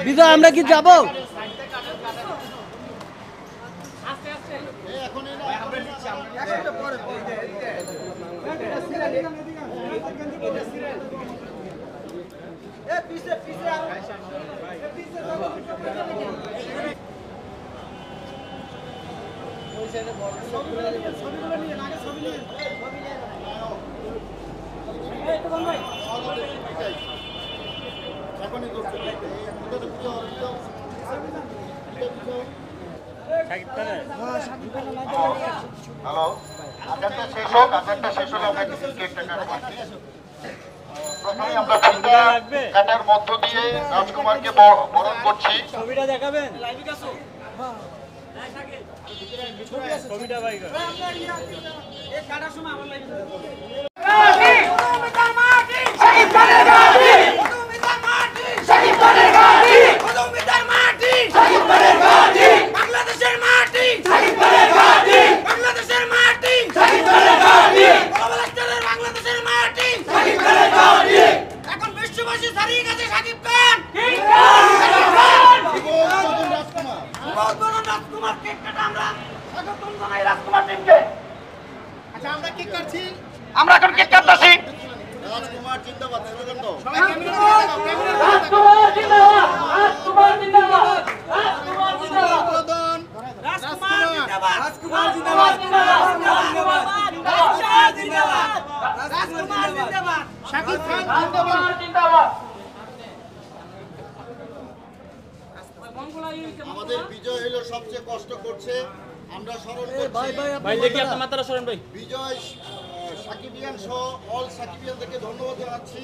বিজয় আমরা কি যাবো? হ্যালো, আজানটা শেষ হোক, আজানটা শেষ হলে আমরা কিছু কেকটা কাটবো। প্রথমে আমরা কেকটা কাটার মধ্য দিয়ে রাজকুমারকে বরণ করছি। ছবিটা দেখাবেন? ছবিটা ভাই কাটার সময় আমার লাইভ আমরা এখন কেক কাটতেছি। রাজকুমার জিন্দাবাদ, স্লোগান দাও। রাজকুমার জিন্দাবাদ, রাজকুমার জিন্দাবাদ, রাজকুমার জিন্দাবাদ, রাজকুমার জিন্দাবাদ, রাজকুমার জিন্দাবাদ, রাজকুমার জিন্দাবাদ, রাজকুমার জিন্দাবাদ, শাকিব খান জিন্দাবাদ, জিন্দাবাদ। আমাদের বিজয় হলো সবচেয়ে কষ্ট করছে, আমরা স্মরণ করছি ভাই দেখি আপনার মাথাটা সরেন ভাই। বিজয় সাকিবিয়ান সহ অল সাকিবিয়ানদেরকে ধন্যবাদ জানাচ্ছি।